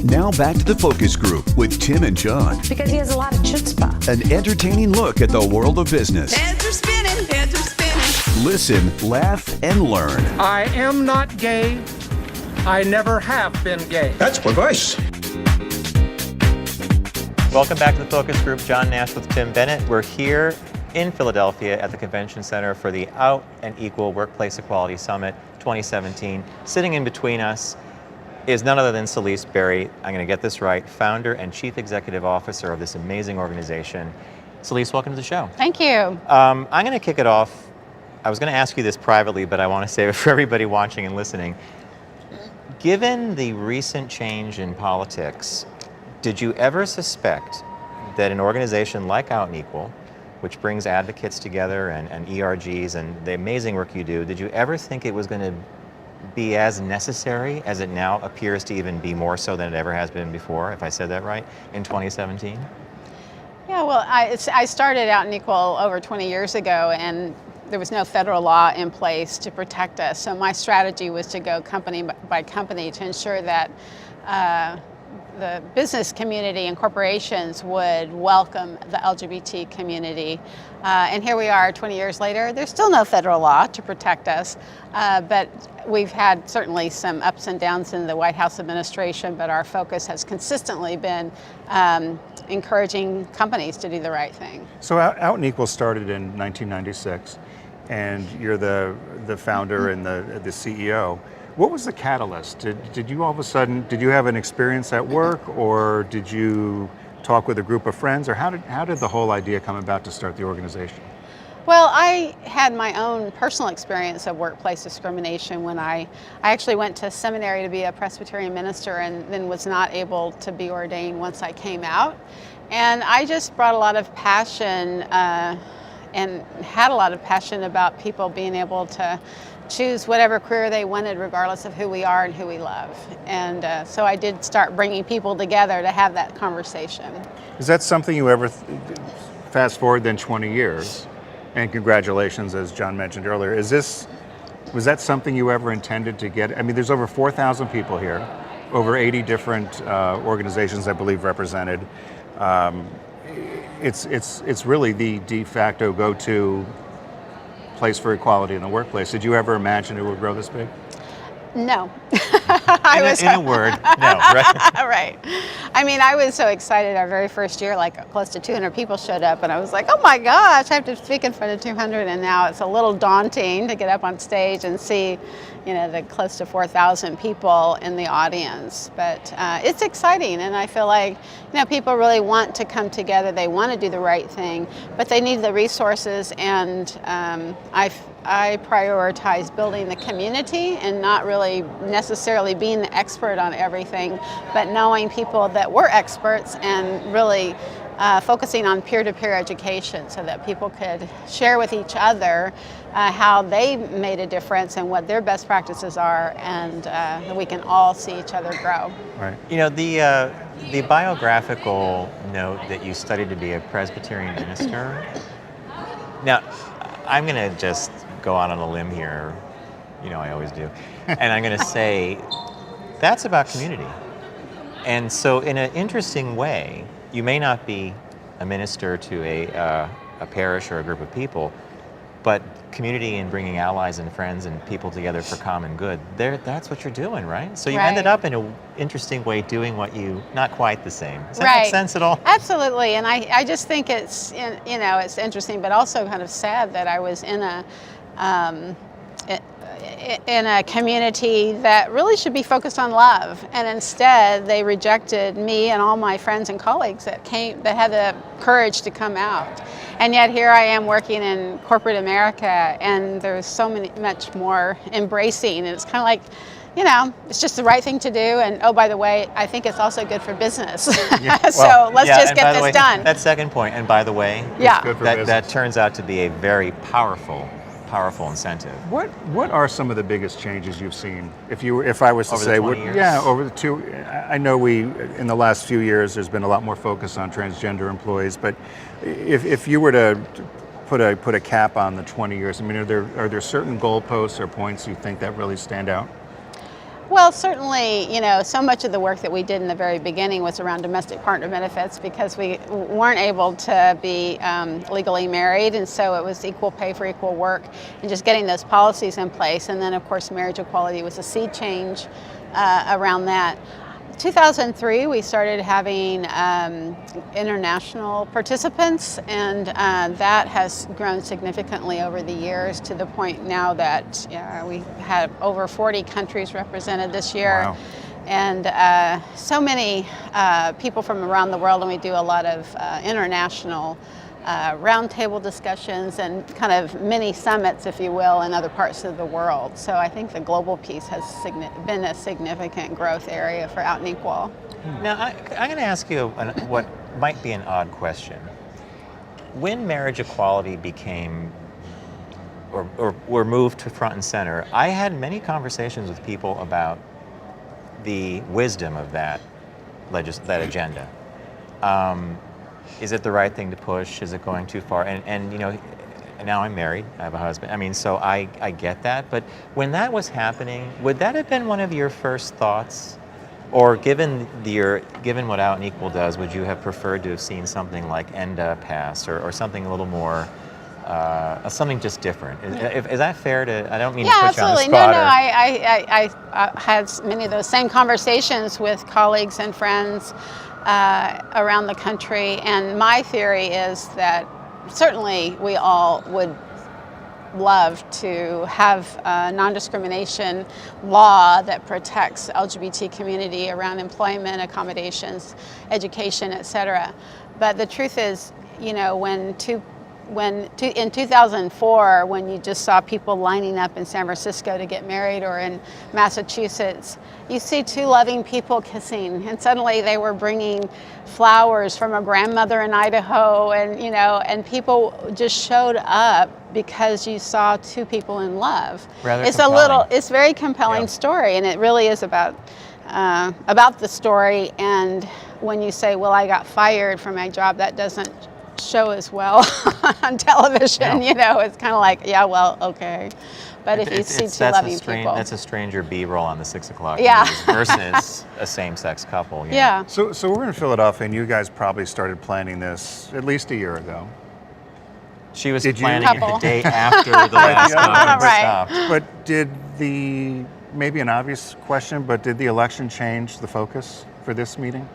Now back to the focus group with Tim and John. Because he has a lot of chutzpah. An entertaining look at the world of business. Heads are spinning, heads are spinning. Listen, laugh, and learn. I am not gay. I never have been gay. That's my voice. Welcome back to the focus group. John Nash with Tim Bennett. We're here in Philadelphia at the Convention Center for the Out and Equal Workplace Equality Summit 2017. Sitting in between us is none other than Selisse Berry. I'm going to get this right, founder and chief executive officer of this amazing organization. Selisse, welcome to the show. Thank you. I'm going to kick it off. I was going to ask you this privately, but I want to save it for everybody watching and listening. Given the recent change in politics, did you ever suspect that an organization like Out and Equal, which brings advocates together and ERGs and the amazing work you do, did you ever think it was going to be as necessary as it now appears to even be more so than it ever has been before, if I said that right, in 2017? Yeah, well, I started Out and Equal over 20 years ago, and there was no federal law in place to protect us. So my strategy was to go company by company to ensure that the business community and corporations would welcome the LGBT community. And here we are 20 years later. There's still no federal law to protect us, but we've had certainly some ups and downs in the White House administration, but our focus has consistently been encouraging companies to do the right thing. So Out and Equal started in 1996, and you're the founder and the CEO. What was the catalyst? Did you all of a sudden, did you have an experience at work, or did you talk with a group of friends, or how did the whole idea come about to start the organization? Well, I had my own personal experience of workplace discrimination when I actually went to seminary to be a Presbyterian minister and then was not able to be ordained once I came out. And I just brought a lot of passion and had a lot of passion about people being able to choose whatever career they wanted regardless of who we are and who we love. And so I did start bringing people together to have that conversation. Is that something you ever, fast forward then 20 years, and congratulations, as John mentioned earlier, was that something you ever intended to get? I mean, there's over 4,000 people here, over 80 different organizations, I believe, represented. It's really the de facto go-to place for equality in the workplace. Did you ever imagine it would grow this big? No. In a word, no, right? Right. I mean, I was so excited our very first year, like close to 200 people showed up, and I was like, oh my gosh, I have to speak in front of 200, and now it's a little daunting to get up on stage and see, the close to 4,000 people in the audience. But it's exciting, and I feel like, people really want to come together, they want to do the right thing, but they need the resources, and I prioritize building the community and not really necessarily being the expert on everything, but knowing people that were experts and really focusing on peer-to-peer education so that people could share with each other how they made a difference and what their best practices are, and we can all see each other grow. Right. The biographical note that you studied to be a Presbyterian minister. Now, I'm going to just go out on a limb here, I always do, and I'm going to say that's about community. And so in an interesting way, you may not be a minister to a parish or a group of people, but community and bringing allies and friends and people together for common good, that's what you're doing, right? So you ended up in an interesting way doing what not quite the same. Does that make sense at all? Absolutely, and I just think it's, it's interesting, but also kind of sad that I was in a community that really should be focused on love, and instead they rejected me and all my friends and colleagues that had the courage to come out. And yet here I am working in corporate America, and there's so much more embracing, and it's kind of like, it's just the right thing to do. And oh, by the way, I think it's also good for business. Yeah, so let's just get this done. That second point, and by the way, that turns out to be a very powerful incentive. What are some of the biggest changes you've seen? If I was to say, over the 2 years? I know in the last few years there's been a lot more focus on transgender employees, but if you were to put a cap on the 20 years, I mean, are there certain goalposts or points you think that really stand out? Well, certainly, so much of the work that we did in the very beginning was around domestic partner benefits because we weren't able to be legally married, and so it was equal pay for equal work, and just getting those policies in place. And then, of course, marriage equality was a sea change around that. 2003, we started having international participants, and that has grown significantly over the years to the point now that we have over 40 countries represented this year. Wow. And so many people from around the world, and we do a lot of international roundtable discussions and kind of mini summits, if you will, in other parts of the world. So I think the global piece has been a significant growth area for Out and Equal. Now, I'm going to ask you what might be an odd question. When marriage equality became or were moved to front and center, I had many conversations with people about the wisdom of that agenda. Is it the right thing to push? Is it going too far? And now I'm married. I have a husband. I mean, so I get that. But when that was happening, would that have been one of your first thoughts? Or given what Out and Equal does, would you have preferred to have seen something like ENDA pass or something a little more, something just different? Is that fair to? I don't mean to put you on the absolutely. spot. No. I had many of those same conversations with colleagues and friends around the country, and my theory is that certainly we all would love to have a non-discrimination law that protects the LGBT community around employment, accommodations, education, etc. But the truth is, in 2004, when you just saw people lining up in San Francisco to get married, or in Massachusetts, you see two loving people kissing, and suddenly they were bringing flowers from a grandmother in Idaho, and people just showed up because you saw two people in love. It's very compelling story, and it really is about the story. And when you say, well, I got fired from my job, that doesn't show as well on television. It's kind of like, yeah, well, okay. But if you see two loving people. That's a stranger B-roll on the 6 o'clock Yeah. news versus a same-sex couple. Yeah. So we're in Philadelphia, and you guys probably started planning this at least a year ago. She was Did you- planning it the day after the last conference Right. stopped. But maybe an obvious question, but did the election change the focus for this meeting?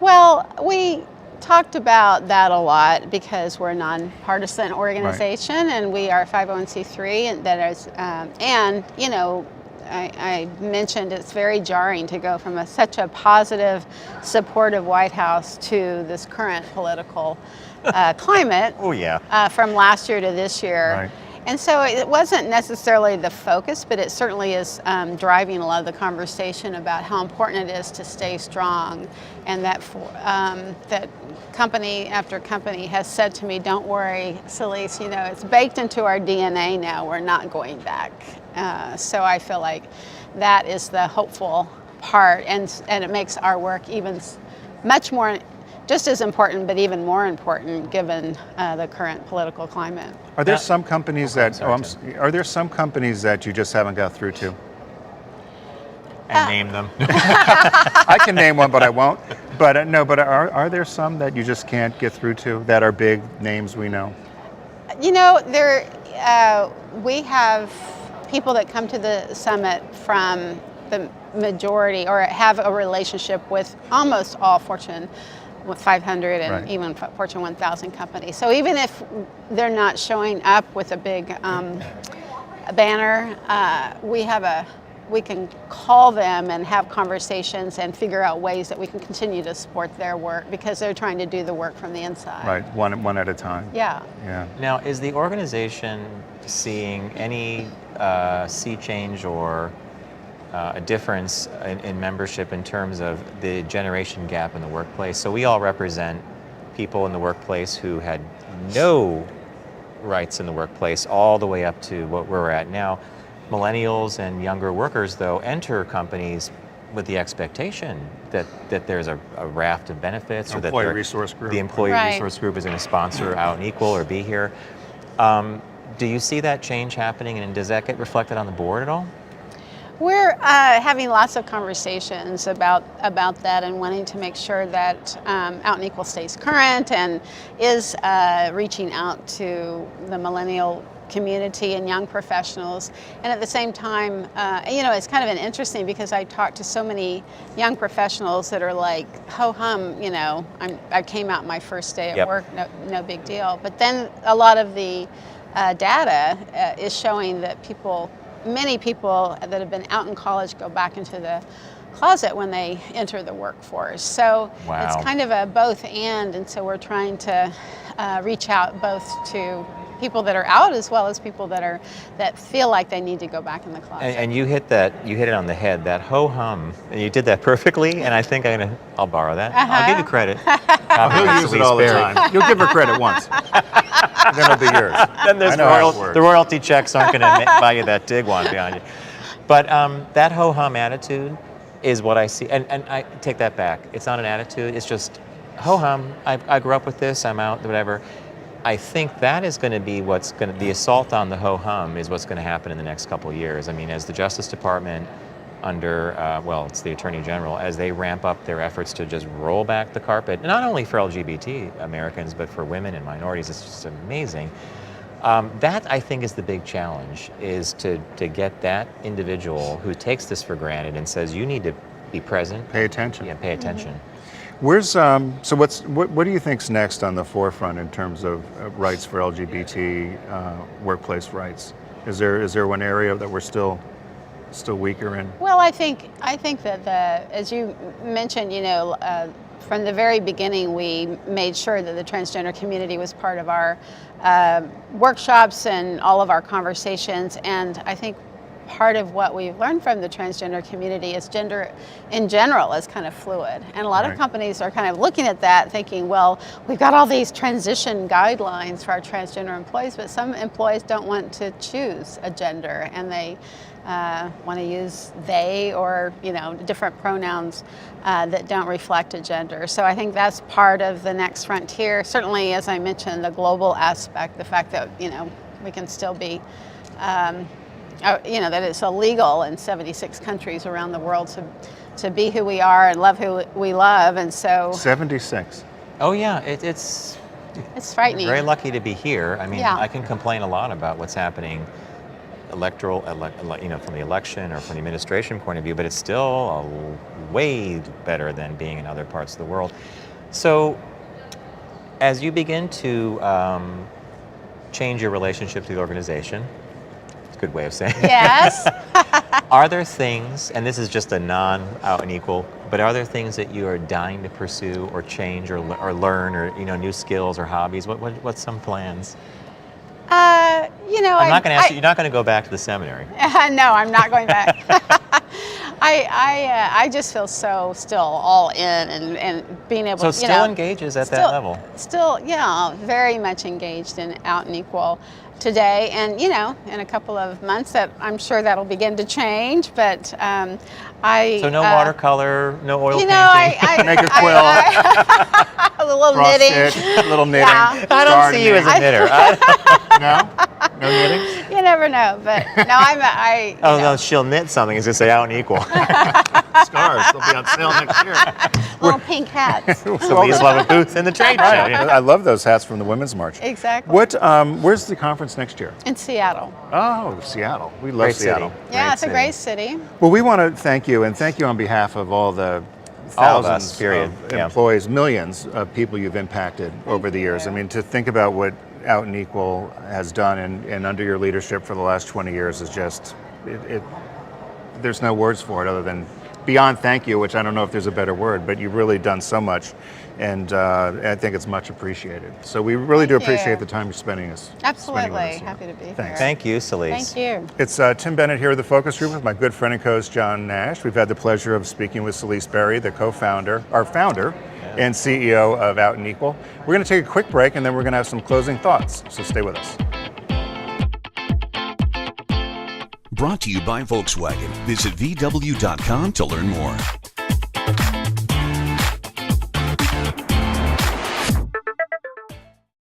Well, we talked about that a lot because we're a nonpartisan organization, and we are 501c3, and that is, I mentioned it's very jarring to go from such a positive, supportive White House to this current political climate. Oh yeah. From last year to this year. Right. And so it wasn't necessarily the focus, but it certainly is driving a lot of the conversation about how important it is to stay strong, and that that company after company has said to me, don't worry, Selisse, it's baked into our DNA now, we're not going back. So I feel like that is the hopeful part, and it makes our work even much more, just as important, but even more important given the current political climate. Are there some companies are there some companies that you just haven't got through to? And name them. I can name one, but I won't. But are there some that you just can't get through to that are big names we know? We have people that come to the summit from the majority, or have a relationship with almost all Fortune 500 and Right. even Fortune 1000 companies. So even if they're not showing up with a big banner, we can call them and have conversations and figure out ways that we can continue to support their work, because they're trying to do the work from the inside. Right, one at a time. Yeah. Yeah. Now, is the organization seeing any sea change or a difference in membership in terms of the generation gap in the workplace? So we all represent people in the workplace who had no rights in the workplace all the way up to what we're at now. Millennials and younger workers, though, enter companies with the expectation that there's a raft of benefits, or that Employee resource group. the employee Right. resource group is going to sponsor Out and Equal or be here. Do you see that change happening, and does that get reflected on the board at all? We're having lots of conversations about that and wanting to make sure that Out and Equal stays current and is reaching out to the millennial community and young professionals. And at the same time, it's kind of interesting because I talk to so many young professionals that are like, ho hum, I came out my first day at work, no big deal. But then a lot of the data is showing that many people that have been out in college go back into the closet when they enter the workforce. So Wow. it's kind of a both and so we're trying to reach out both to people that are out as well as people that feel like they need to go back in the closet. And you hit it on the head, that ho-hum, and you did that perfectly, and I think I'll borrow that. I'll give you credit. He'll use it all the time. You'll give her credit once. Then it'll be yours. Then there's I know how it works. the royalty checks aren't going to buy you that dig one behind you. But that ho-hum attitude is what I see, and I take that back. It's not an attitude, it's just ho-hum, I grew up with this, I'm out, whatever. I think that is going to be the assault on the ho-hum is what's going to happen in the next couple of years. I mean, as the Justice Department under, it's the Attorney General, as they ramp up their efforts to just roll back the carpet, not only for LGBT Americans, but for women and minorities, it's just amazing. That, I think, is the big challenge, is to get that individual who takes this for granted and says, you need to be present. Pay attention. Yeah, pay attention. Where's what do you think's next on the forefront in terms of rights for LGBT workplace rights? Is there one area that we're still weaker in? Well, I think that as you mentioned, from the very beginning, we made sure that the transgender community was part of our workshops and all of our conversations. And I think part of what we've learned from the transgender community is gender in general is kind of fluid. And a lot of companies are kind of looking at that thinking, well, we've got all these transition guidelines for our transgender employees, but some employees don't want to choose a gender and they want to use they or different pronouns that don't reflect a gender. So I think that's part of the next frontier. Certainly, as I mentioned, the global aspect, the fact that we can still be that it's illegal in 76 countries around the world to be who we are and love who we love, and so 76. Oh yeah, it's frightening. Very lucky to be here. I mean, Yeah. I can complain a lot about what's happening from the election or from the administration point of view, but it's still way better than being in other parts of the world. So, as you begin to change your relationship to the organization, it's a good way of saying it. Yes. Are there things, and this is just a non-out and equal, but are there things that you are dying to pursue or change or learn or new skills or hobbies? What's some plans? I'm not going to ask you. You're not going to go back to the seminary. No, I'm not going back. I just feel so still all in and being able to. So still engages at that level. Still, very much engaged in Out and Equal today, and in a couple of months that I'm sure that'll begin to change. But So no watercolor, no oil painting. I Make a quill. a little Cross knitting. stitch, little knitting. Yeah. I don't see you as a knitter. No knitting. You never know, but no, Oh no, she'll knit something. It's going to say Out and Equal. Scarves. They'll be on sale next year. little pink hats. Somebody's love a booth in the trade show. Yeah. I love those hats from the Women's March. Exactly. Where's the conference next year? In Seattle. Oh, Seattle. We love Great Seattle. city. Yeah, Great it's a city. great city. Well, we want to thank you, and thank you on behalf of all the All of thousands us, period. of Yeah. employees, millions of people you've impacted over the years. I mean, to think about what Out and Equal has done and under your leadership for the last 20 years is just, there's no words for it other than beyond thank you, which I don't know if there's a better word, but you've really done so much, and I think it's much appreciated. So we really do Thank you. appreciate the time you're spending with us. Absolutely. here. Happy to be here. Thanks. Thank you, Selisse. Thank you. It's Tim Bennett here with the Focus Group with my good friend and co-host John Nash. We've had the pleasure of speaking with Selisse Berry, the founder and CEO of Out and Equal. We're going to take a quick break and then we're going to have some closing thoughts, so stay with us. Brought to you by Volkswagen. Visit VW.com to learn more.